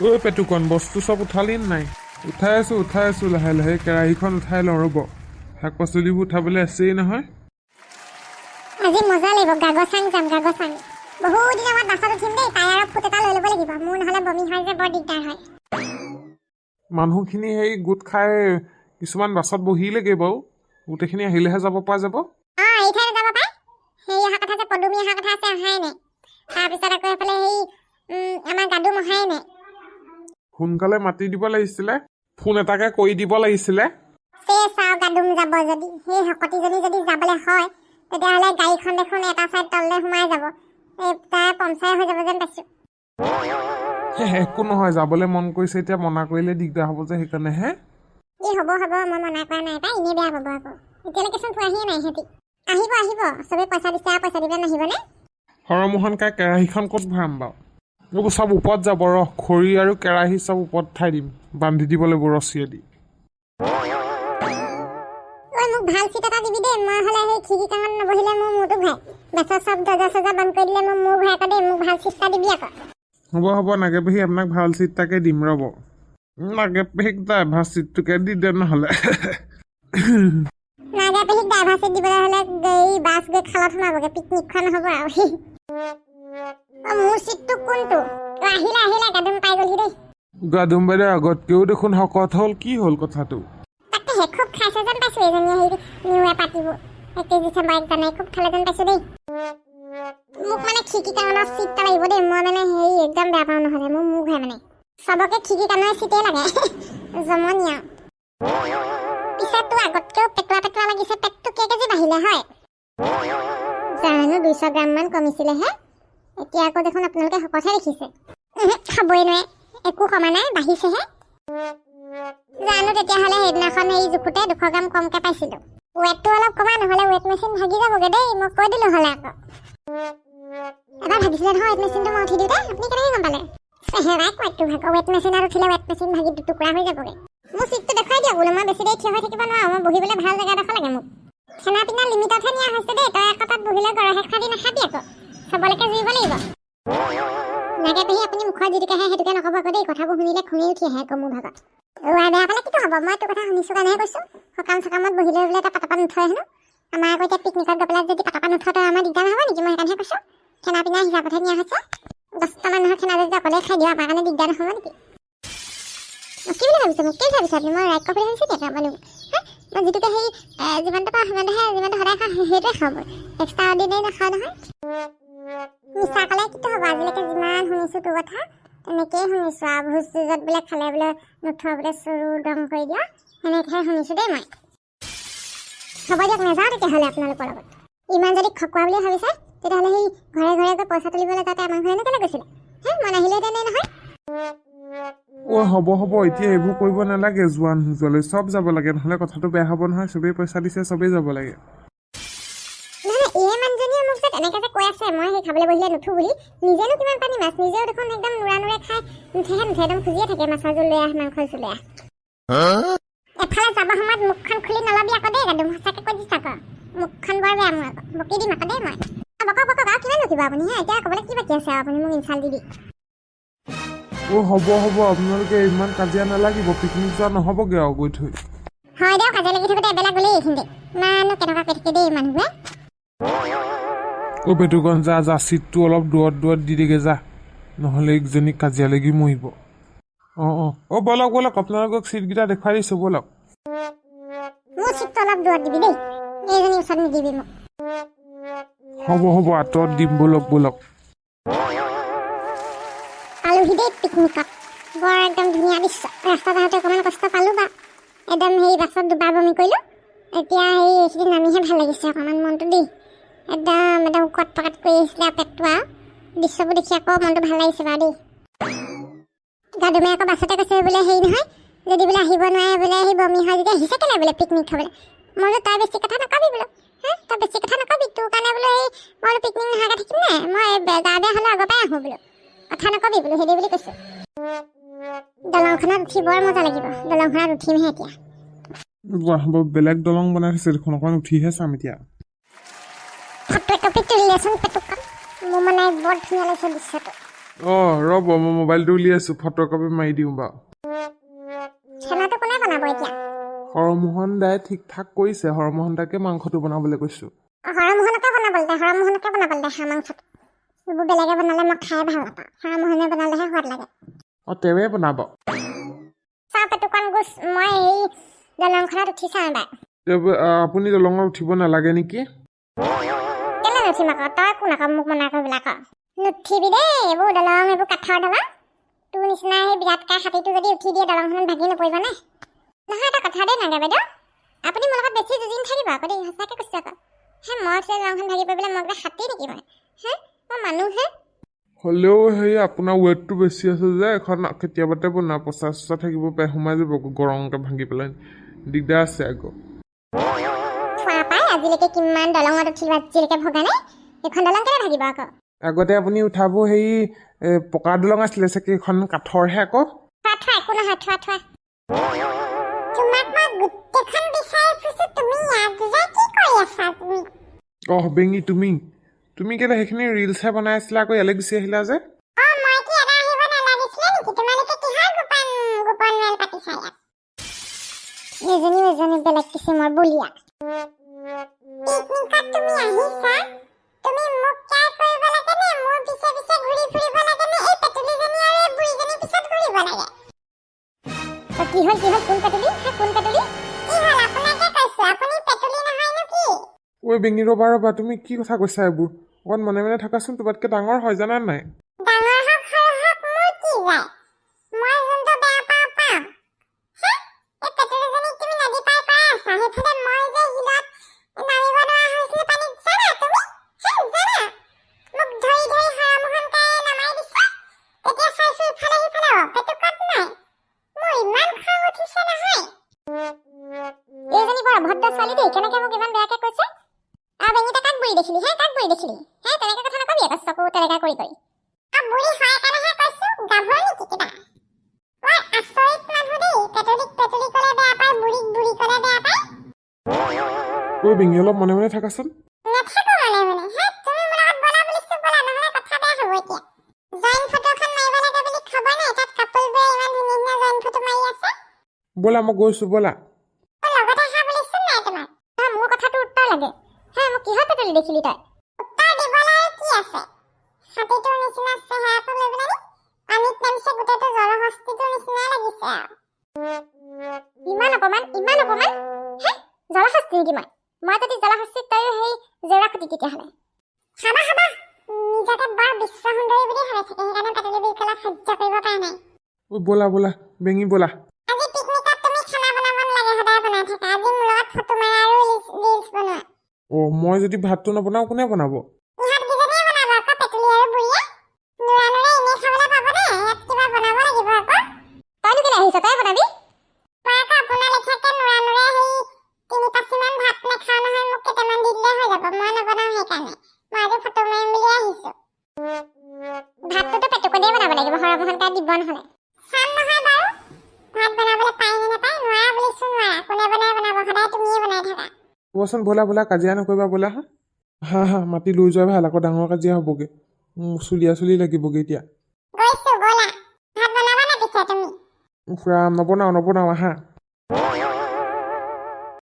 ঐ পেটুকণ বস্তু চব উঠালি নাই? উঠাই আছো লাহে লাহে। কেৰাহীখন উঠাই লওঁ ৰ'ব, শাক পাচলিবোৰ উঠাবলৈ আছেই নহয়। আজি মজা লাগিব, গাগচাং যাম গাগচাং। বহুত দিনৰ মূৰত বাছত উঠিম দেই, টায়াৰৰ ফুট এটা লৈ ল'ব লাগিব, মোৰ নহ'লে বমি হয় যে বৰ দিগদাৰ হয়। মানুহখিনি সেই গোট খাই কিছুমান বাছত বহিলেগৈ বাৰু, গোটেইখিনি আহিলেহে যাব পৰা যাব। এই ঠাইলৈ যাব পাই। সেই অহা কথা যে পদুমি অহা কথা আছে, অহাই নাই। তাৰপিছত আকৌ এইফালে সেই আমাৰ গাদুম অহাই নাই। সোনকালে মাতি দিব লাগিছিলে, ফোন এটাকে কৰি দিব লাগিছিলে। চাওঁ গাদুম যাব যদি, সেই শকতিজনী যদি যাবলৈ হয় তেতিয়াহ'লে গাড়ীখন দেখোন এটা চাইড তললৈ সোমাই যাব, তাই পঞ্চাৰ হৈ যাব যেন পাইছোঁ। একো নহয়, যাবলৈ মন কৰিছে এতিয়া, মনা কৰিলে দিগদাৰ হ'ব যে সেইকাৰণেহে। হ'ব মই মনা কৰা নাই পাই, এনেই বেয়া পাব আকৌ। এতিয়ালৈকেচোন পোৱাহিয়ে নাই সিহঁতি। আহিব চবেই পইচা দিছে আৰু পইচা দিবলৈ নাহিবনে? হৰমোহন কাই কেৰাহীখন ক'ত ভৰাম বাৰু? এইবোৰ চব ওপৰত যাব, খৰি আৰু কেৰাহী চব ওপৰত উঠাই দিম, বান্ধি দিব লাগিব ৰছীয়েদি। মোক ভাল চিট এটা দিবি দেই, মই হ'লে সেই খিৰিকী কাণত নবহিলে মোৰ মূৰটো ঘূৰাই। বাছৰ চব দৰ্জা চৰ্জা বন্ধ কৰি দিলে মোৰ মূৰ ঘূৰাই আকৌ দেই, মোক ভাল চিট এটা দিবি আকৌ। হ'ব নাগে পেহী, আপোনাক ভাল চিট এটাকে দিম ৰ'ব। নাগে পেহীক ড্ৰাইভাৰ চিটটোকে দি দে নহ'লে। নাগে পেহীক ড্ৰাইভাৰ চিট দিবলৈ হ'লে বাছ গৈ খালত সোমাবগৈ, পিকনিক খোৱা নহ'ব আৰু। মোৰ চিটটো কোনটো? আহিলে গাদুম পাই গ'লি দেই। গাদুম বাইদেউ আগতকেও দেখোন শকত হ'ল, কি হ'ল কথাটো? তাকেহে খুব খাইছে যেন পাইছোঁ এজনীয়ে, হেৰি নিউৱে পাতিবোৰ 21 ডিচেম্বৰ জানাই খুব খালে যেন পাইছোঁ দেই। মোক মানে খিৰিকী কাণৰ চিট এটা লাগিব দেই, মই মানে হেৰি একদম বেয়া পাওঁ নহ'লে, মোৰ মূৰ ঘূৰাই মানে। চবকে খিৰিকী কাণৰ চিটেই লাগে, জমনি আৰু। পিছে তোৰ আগতকেও পেটুৱা লাগিছে, পেটটো কেই কেজি বাঢ়িলে হয়? জানো 200 গ্ৰামমান কমিছিলেহে, এতিয়া আকৌ দেখোন আপোনালোকে শকতহে দেখিছে। খাবই নোৱাৰে, একো কমা নাই, বাঢ়িছেহে। জানো তেতিয়াহ'লে সেইদিনাখন এই জোখোতে 200 গ্ৰাম কমকৈ পাইছিলোঁ। ৱেটটো অলপ কমা, নহ'লে ৱেট মেচিন ভাগি যাবগৈ দেই, মই কৈ দিলোঁ হ'লে আকৌ। এবাৰ ভাগিছিলে নহয় ৱেট মেচিনটো, মই উঠি দিওঁতে আপুনি কেনেকৈ গম পালে? চেহেৰাই ৱেটটো ভাগৰ, ৱেট মেচিনত উঠিলে ৱেট মেচিন ভাগি টুকুৰা হৈ যাবগৈ। মোৰ চিটটো দেখুৱাই দিয়ক বোলো, মই বেছি দেৰি থিয় হৈ থাকিব নোৱাৰোঁ, মই বহিবলৈ ভাল জেগা এডোখৰ লাগে মোক। খানা পিনা লিমিটতহে নিয়া হৈছে দেই, তই আকৌ তাত বহিলে গৰহে খাদি নাখাবি আকৌ, চবলৈকে জুৰিব লাগিব। নাগে পেহী আপুনি মুখৰ যিটোকে আহে সেইটোকে নক'ব আকৌ দেই, কথাবোৰ শুনিলে খঙি উঠি আহে আকৌ মোৰ ভাগত। বেয়া পালে কিটো হ'ব, মই তোৰ কথা শুনিছোঁ কাৰণেহে কৈছোঁ। সকাম চকামত বহিলৈ বোলে তই পাতপা নথয় হেনো, আমাৰ আকৌ এতিয়া পিকনিকত গৈ পেলাই যদি পাতপা নথয় তই আমাৰ দিগদাৰ নহ'ব নেকি? মই সেইকাৰণেহে কৈছোঁ, খানা পিনা হিচাপতহে নিয়া হৈছে। 10টা মানুহৰ খানা যদি অকলে খাই দিওঁ আমাৰ কাৰণে দিগদাৰ নহ'ব নেকি? কি বুলি ভাবিছে মোক? কি ভাবিছে আপুনি? মই ৰাইট কপি ভাবিছোঁ নেকি আপুনি? মই যিটোকে সেই যিমানটো পাওঁ সিমানটোহে, যিমানটো সদায় খাওঁ সেইটোৱে খাওঁ, মই এক্সট্ৰা অৰ্ডিনেৰি নাখাওঁ নহয়। মিছা ক'লে কিটো হ'ব? আজিলৈকে যিমান শুনিছোঁ তোৰ কথা তেনেকেই শুনিছোঁ আৰু, ভোজ চোজত বোলে খালে বোলে নুঠোৱা বোলে চৰু দম কৰি দিয়া, সেনেকৈহে শুনিছোঁ দেই মই। হ'ব দিয়ক, নাযাওঁ তেতিয়াহ'লে আপোনালোকৰ লগত। ইমান যদি খকুৱা বুলি ভাবিছে তেতিয়াহ'লে সেই ঘৰে ঘৰে গৈ পইচা তুলিবলৈ যাওঁতে আমাৰ ঘৰে কেলৈ গৈছিলে? মই নাহিলেও তেনেই নহয়। হ'ব এতিয়া এইবোৰ কৰিব নালাগে, যোৱা নোযোৱালৈ চব যাব লাগে, নহ'লে কথাটো বেয়া হ'ব নহয়। চবেই পইচা দিছে, চবেই যাব লাগে। এই মানুহজনীয়ে মোক যে তেনেকৈ যে কৈ আছে মই সেই খাবলৈ বহিলে নুঠো বুলি, নিজেনো কিমান পানী মাছ, নিজেও দেখোন একদম নুৰা খাই নুঠে, একদম খুজিয়ে থাকে মাছৰ জোল লৈ আহ, মাংসৰ জোল লৈ আহ। এফালে যাব সময়ত মুখখন খুলি নলবি আকৌ দেই, একদম সঁচাকৈ কৈ দিছোঁ আকৌ, মুখখন বৰ বেয়া মোৰ আকৌ, বকি দিম আকৌ দেই মই। বকক আৰু কিমান ৰখিব আপুনি? এতিয়া ক'বলৈ কি বাকী আছে আৰু আপুনি মোক ইনচাল্ট দিবি। হ'ব আপোনালোকে ইমান কাজিয়া নালাগিব, পিকনিক যোৱা নহ'বগৈ আৰু গৈ থৈ। হয় দিয়ক, কাজিয়া লাগি থাকোঁতে এবেলা গ'লেই এইখিনিতে, ইমানো কেনেকুৱা কৈ থাকে দেই মানুহবোৰে। পেটুকণ যা চিটটো অলপ দূৰত দি দেগে যা, নহ'লে এইজনীক কাজিয়া লাগি মৰিব। ব'লক আপোনালোকক চিটকেইটা দেখুৱাই দিছোঁ, ব'লক। মোৰ চিটটো অলপ দূৰত দিবি দেই, এইজনী ওচৰত নিদিবি মোক। হ'ব আঁতৰত দিম, ব'লক। পালোহি দেই পিকনিকত, বৰ একদম ধুনীয়া দৃশ্য। ৰাস্তাত আহোঁতে অকণমান কষ্ট পালোঁ বা, একদম হেৰি বাছত দুবাৰ বমি কৰিলোঁ। এতিয়া সেই এইখিনি নামিহে ভাল লাগিছে অকণমান মনটো দেই, একদম কট পকাত কৰি আহিছিলে আৰু পেটটো আৰু দৃশ্যবোৰ দেখি আকৌ মনটো ভাল লাগিছে বাৰু দেই। গাদুমে আকৌ বাছতে কৈছে বোলে হেৰি নহয়, যদি বোলে আহিব নোৱাৰে বোলে সেই বমি হয় যদি আহিছে কেলৈ বোলে পিকনিক খাবলৈ। মই বোলো তই বেছি কথা নকবি বোলো, তই বেছি কথা নকবি, তোৰ কাৰণে বোলো এই মই বোলো পিকনিক নোহোৱাকৈ থাকিম নে, মই গা বেয়া হ'লে আগৰ পৰাই আহোঁ বোলো, কথা নকবি বোলো, সেইদে বুলি কৈছোঁ। দলংখনত উঠি বৰ মজা লাগিব, দলংখনত উঠিমহে এতিয়া। বেলেগ দলং বনাই থৈছে দেখোন, অকণ উঠিহে চাম এতিয়া। ফটো একপি তুলিলেচোন পেটুকত, মোৰ মানে বৰ ধুনীয়া লাগিছে দৃশ্যটো। অঁ ৰ'ব মই মোবাইলটো উলিয়াই আছোঁ ফটো কপি মাৰি দিওঁ বাৰু খানাটো কোনে বনাব এতিয়া হৰমোহন দাই ঠিক ঠাক কৰিছে হৰমোহন দাকে মাংসটো বনাবলৈ কৈছোঁ হৰমোহনকে বনাবলৈ দে হাঁহ মাংসটো এইবোৰ বেলেগে বনালে মই খাই ভাল নাপাওঁ হৰমোহনে বনালেহে সোৱাদ লাগে অঁ তেওঁৱে বনাব চাহ পেটুকণ গোচ মই এই দলংখনত উঠি চাওঁ এবাৰ আপুনি দলঙত উঠিব নালাগে নেকি কেলে নুঠিম আকৌ তই কোন আকৌ মোক মনা কৰিবলৈ আকৌ নুঠিবি দেই এইবোৰ দলং এইবোৰ কাঠৰ দলং তোৰ নিচিনা সেই বিৰাটকায় হাতীটো যদি উঠি দিয়ে দলংখনত ভাগি নপৰিব নে নহয় এটা কথা দেই নাগে বাইদেউ আপুনি মোৰ লগত বেছি দুদিন থাকিব আকৌ দেই সঁচাকৈ কৈছোঁ আকৌ হে মই উঠিলে দলংখন ভাগি পৰিবলৈ মই বোলে হাতী নেকি মই মই মানুহহে হ'লেও সেই আপোনাৰ ৱেটটো বেছি আছে যে এখন কেতিয়াবাতে বনা পচা চচা থাকিব পাৰে সোমাই যাব গৰমকৈ ভাঙি পেলাই দিগদাৰ আছে আকৌ খোৱা পাই আজিলৈকে কিমান দলঙত উঠিলো আজিলৈকে ভগা নাই এইখন দলং কেলে ভাগিব আকৌ আগতে আপুনি উঠাব সেই পকা দলং আছিলে চাগে এইখন কাঠৰহে আকৌ থোৱা একো নহয় থোৱা তোমাক মই গোটেইখন বিচাৰি ফুৰিছোঁ তুমি ইয়াত যে কি কৰি আছা তুমি অঁ বেঙি তুমি কেলে সেইখিনি ৰিলছহে বনাই আছিলা আকৌ ইয়ালৈ গুচি আহিলা যে মই কি এটা আহিব নালাগিছিলে নেকি তোমালোকে কিহৰ গোপন মেল পাতিছা ইয়াত এজনী বেলেগ কিচিমৰ বুলিয়া পিকনিকত তুমি আহিছা তুমি মোক কেয়াৰ কৰিব লাগে নে মোৰ পিছে পিছে ঘূৰি ফুৰিব লাগে নে এই পেটুলিজনী আৰু এই বুঢ়ীজনী পিছত ঘূৰিব লাগে কি হ'ল কোন পেটুলি কি হ'ল আপোনাকে কৈছোঁ আপুনি পেটুলি নহয়নো কি ঐ বেঙি ৰ'বা তুমি কি কথা কৈছা এইবোৰ অকণ মনে মনে থাকাচোন তোমাতকৈ ডাঙৰ হয় জানা নাই ডাঙৰ হওক সৰু হওক মোৰ কি যায় মই যোনটো বেয়া পাওঁ এই পেটুলিজনীক তুমি নদী পাৰ কৰাই আছা সেইফালে মই যে হিলত নামিব নোৱাৰা হৈছিলোঁ পানীত জানা তুমি জানা মোক ধৰি হৰমোহন কায়ে নমাই দিছে তেতিয়া চাইছোঁ ইফালে সিফালে পেটুকত নাই মোৰ ইমান খং উঠিছে নহয় এইজনী বৰ অভদ্ৰ ছোৱালী দেই কেনেকৈ মোক ইমান বেয়াকৈ কৈছে বেঙিতে কাক বুঢ়ী দেখিলি তেনেকৈ কথা নকবি আকৌ চকু তেনেকৈ কৰি বুঢ়ী হয় কাৰণেহে কৈছোঁ গাভৰু নেকি কিবা মই আচৰিত মানুহ দেই পেটুলিক ক'লে বেয়া পায় বুঢ়ীক বুঢ়ী ক'লে বেয়া পায় ঐ বেঙি অলপ মনে মনে থাকাচোন নাথাকো মনে তুমি মোৰ লগত বলা বুলিছোঁ বলা নহ'লে কথা বেয়া হ'ব এতিয়া জইন ফটোখন মাৰিব লাগে বুলি খবৰ নাই তাত কাপোৰবোৰে ইমান ধুনীয়া জইন ফটো মাৰি আছে ব'লা মই গৈছোঁ ব'লা লগতে অহা বুলিচোন নাই তোমাক মোৰ কথাটো উত্তৰ লাগে মোক কিহৰ পেটুলি দেখিলি তই উত্তৰ দিবলৈ আৰু কি আছে হাতীটোৰ নিচিনা চেহেৰাটো লৈ পেলাই পানীত নামিছে গোটেইটো জলহস্তীটোৰ নিচিনাই লাগিছে আৰু ইমান অপমান জলহস্তি নেকি মই যদি জলহস্তিত তয়ো সেই জেউৰা খুটি তেতিয়াহ'লে খাবা নিজকে বৰ বিশ্ব সুন্দৰী বুলি ভাবে চাগে সেইকাৰণে পেটুলি বুলি ক'লে সহ্য কৰিব পৰা নাই ঐ ব'লা বেঙি ব'লা আজি পিকনিকত তুমি খানা বনাব নালাগে সদায় বনাই থাকা আজি মোৰ লগত ফটো মাৰা আৰু ৰিলছ বনোৱা অঁ মই যদি ভাতটো নবনাওঁ কোনে বনাব ইহঁতকেইজনীয়ে বনাব আকৌ পেটুলি আৰু বুঢ়ীয়ে নুৰা এনেই খাবলৈ পাব দে ইয়াত কিবা বনাব লাগিব আকৌ তইনো কেলৈ আহিছ তই বনাবি মই আকৌ আপোনাৰ লেখীয়াকৈ নুৰা সেই 3-5মান ভাত নাখাওঁ নহয় মোক কেইটামান দি দিলে হৈ যাব মই নবনাওঁ সেইকাৰণে মই আজি ফটো মাৰিম বুলি আহিছোঁ ভাতটোতো পেটুকণেই বনাব লাগিব হৰমোহন কায়ে দিব নহ'লে চাম নহয় বাৰু ভাত বনাবলৈ পায় নে নাপায় নোৱাৰা বুলিছোঁ নোৱাৰা কোনে বনাব সদায় তুমিয়ে বনাই থাকা ক'বচোন ব'লা কাজিয়া নকৰিবা ব'লা হা মাতি লৈ যোৱা ভাল আকৌ ডাঙৰ কাজিয়া হ'বগৈ চুলি লাগিবগৈ এতিয়া গৈছোঁ ব'লা ভাত বনাবা নে পিছে তুমি নবনাওঁ আহা